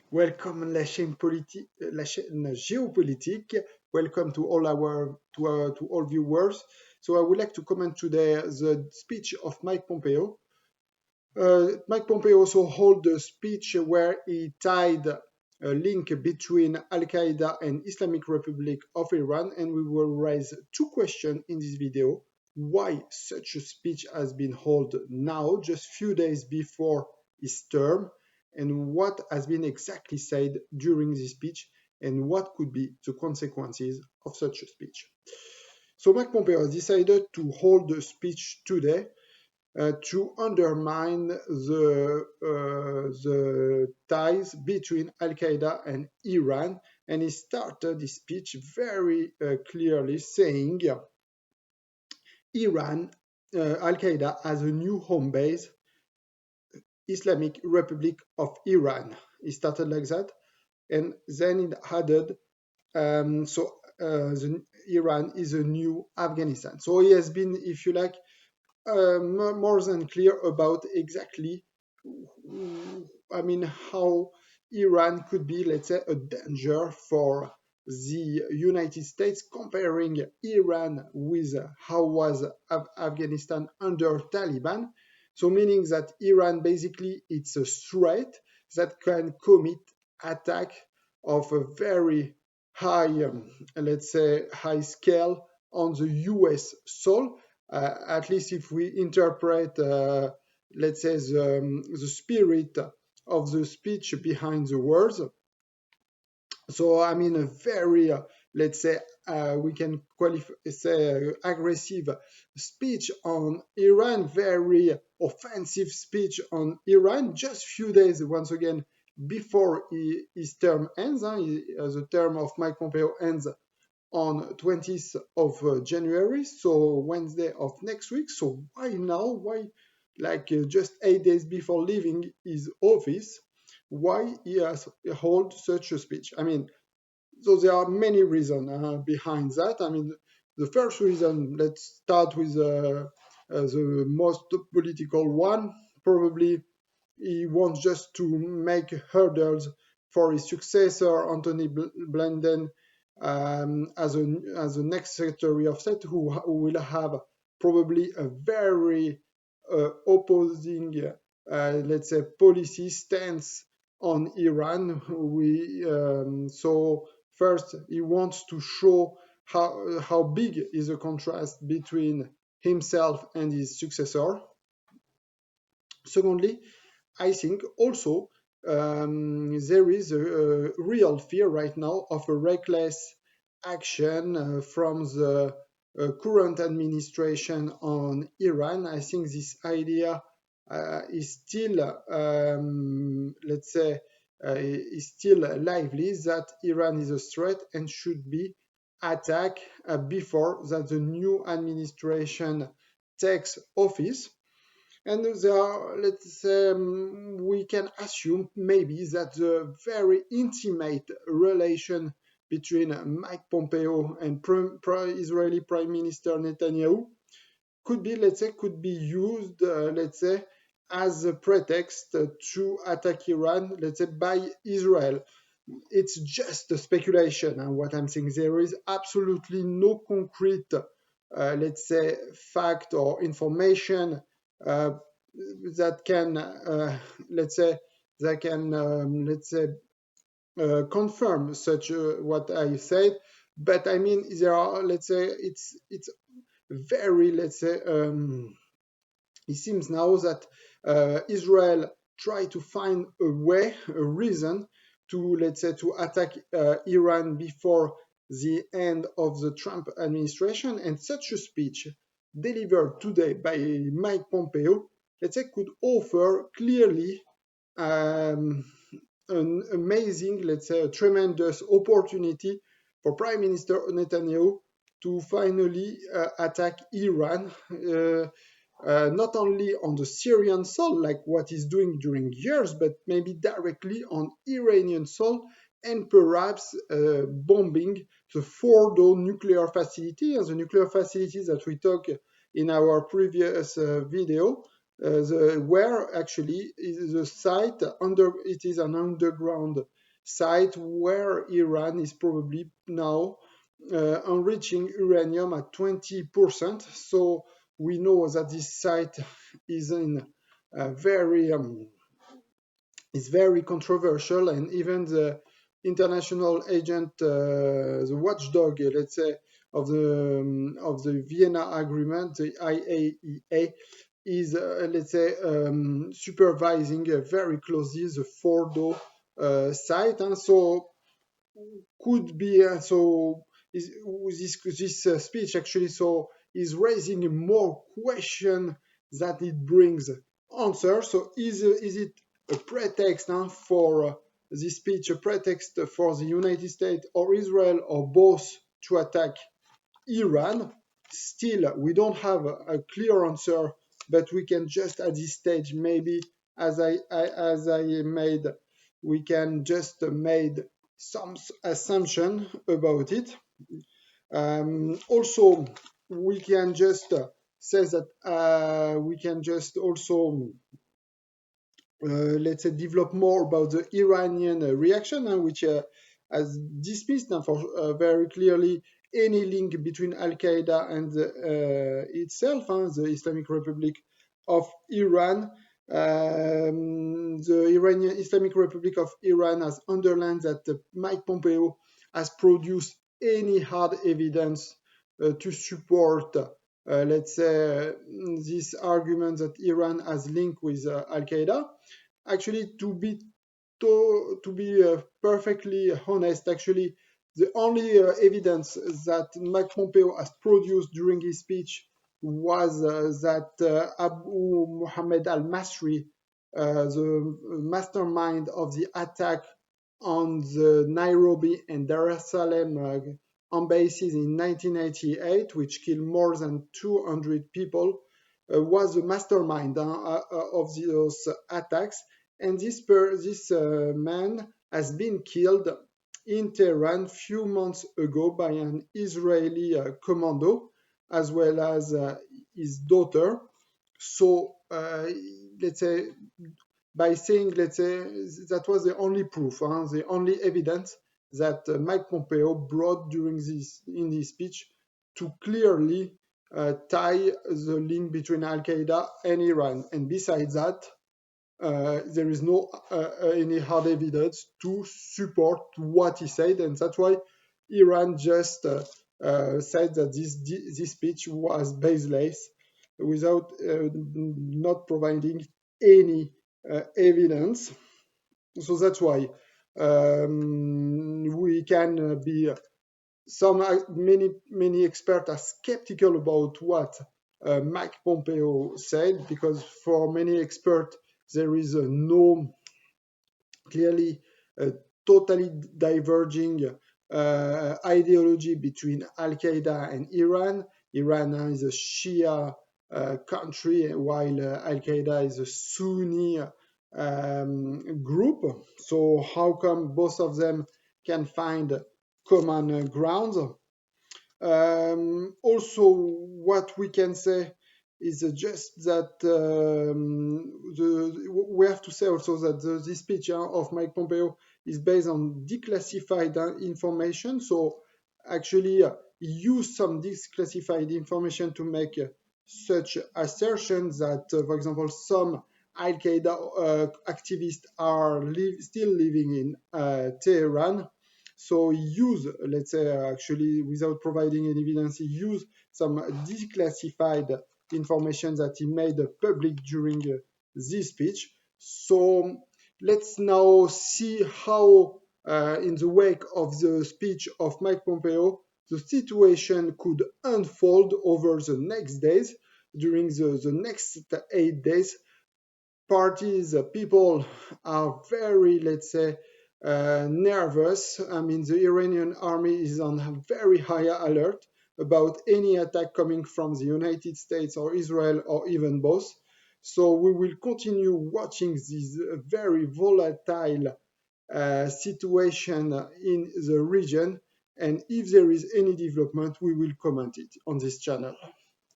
Welcome la chaîne géopolitique. Welcome to all viewers. So I would like to comment today the speech of Mike Pompeo. Mike Pompeo also held a speech where he tied a link between Al Qaeda and Islamic Republic of Iran, and we will raise two questions in this video: why such a speech has been held now, just few days before his term, and what has been exactly said during this speech, and what could be the consequences of such a speech. So Mike Pompeo has decided to hold a speech today to undermine the ties between Al Qaeda and Iran. And he started his speech very clearly saying Iran, Al Qaeda has a new home base, Islamic Republic of Iran. He started like that. And then it added, Iran is a new Afghanistan. So he has been, if you like, more than clear about exactly, how Iran could be, let's say, a danger for the United States, comparing Iran with how was Afghanistan under Taliban. So meaning that Iran basically it's a threat that can commit attack of a very high, let's say, high scale on the US soil, at least if we interpret, let's say, the spirit of the speech behind the words. So, I mean, a very, let's say, we can say aggressive speech on Iran, very offensive speech on Iran, just few days, once again, before his term ends. The term of Mike Pompeo ends on 20th of January, so Wednesday of next week. So why now? Why, like just 8 days before leaving his office? Why he has hold such a speech? I mean, so there are many reasons behind that. I mean, the first reason, let's start with the most political one. Probably he wants just to make hurdles for his successor, Anthony Blinken, as a next Secretary of State, who will have probably a very opposing, let's say, policy stance on Iran. So first, he wants to show how big is the contrast between himself and his successor. Secondly, I think also there is a real fear right now of a reckless action from the current administration on Iran. I think this idea is still, let's say, is still lively that Iran is a threat and should be attacked before that the new administration takes office. And there are, let's say, we can assume maybe that the very intimate relation between Mike Pompeo and Israeli Prime Minister Netanyahu could be, let's say, could be used, let's say, as a pretext to attack Iran, let's say, by Israel. It's just a speculation, and what I'm saying, there is absolutely no concrete, let's say, fact or information uh, that can, let's say, confirm such what I said. But I mean, there are, let's say, it's very, let's say, it seems now that Israel try to find a way, a reason to, let's say, to attack Iran before the end of the Trump administration. And such a speech delivered today by Mike Pompeo, let's say, could offer clearly um, an amazing, let's say, a tremendous opportunity for Prime Minister Netanyahu to finally attack Iran, not only on the Syrian soil, like what he's doing during years, but maybe directly on Iranian soil, and perhaps bombing the Fordo nuclear facility, and the nuclear facilities that we talked in our previous video. where actually is the site under, it is an underground site where Iran is probably now enriching uranium at 20%. So we know that this site is in very is very controversial, and even the international agent, the watchdog, let's say, of the Vienna Agreement, the IAEA, is let's say supervising very closely the Fordo site, and so could be so is this speech actually so is raising more question that it brings answer. So is it a pretext for this speech, a pretext for the United States or Israel or both to attack Iran? Still, we don't have a clear answer, but we can just at this stage maybe, as I made, we can just made some assumption about it. Also, we can just say that we can just also let's say develop more about the Iranian reaction, which has dismissed for very clearly any link between Al Qaeda and itself, the Islamic Republic of Iran. The Iranian Islamic Republic of Iran has underlined that Mike Pompeo has produced any hard evidence to support, let's say, this argument that Iran has linked with Al Qaeda. Actually, to be perfectly honest, actually, the only evidence that Mike Pompeo has produced during his speech was that Abu Muhammad al-Masri, the mastermind of the attack on the Nairobi and Dar es Salaam embassies in 1988, which killed more than 200 people, was the mastermind of those attacks. And this man has been killed in Tehran few months ago by an Israeli commando, as well as his daughter. So let's say, by saying, let's say, that was the only proof, the only evidence that Mike Pompeo brought during this in his speech to clearly tie the link between Al Qaeda and Iran. And besides that, there is no any hard evidence to support what he said, and that's why Iran just said that this speech was baseless, without not providing any evidence. So that's why we can be some many experts are skeptical about what Mike Pompeo said, because for many experts there is no clearly totally diverging ideology between Al Qaeda and Iran. Iran is a Shia country, while Al Qaeda is a Sunni group. So how come both of them can find common grounds? Also, what we can say is just that we have to say also that this speech of Mike Pompeo is based on declassified information. So actually, he used some declassified information to make such assertions that, for example, some Al Qaeda activists are still living in Tehran. So he used, let's say, actually, without providing any evidence, he used some declassified information that he made public during this speech. So let's now see how, in the wake of the speech of Mike Pompeo, the situation could unfold over the next days. During the next 8 days, parties, people are very, let's say, nervous. I mean, the Iranian army is on very high alert about any attack coming from the United States or Israel or even both. So we will continue watching this very volatile situation in the region. And if there is any development, we will comment it on this channel.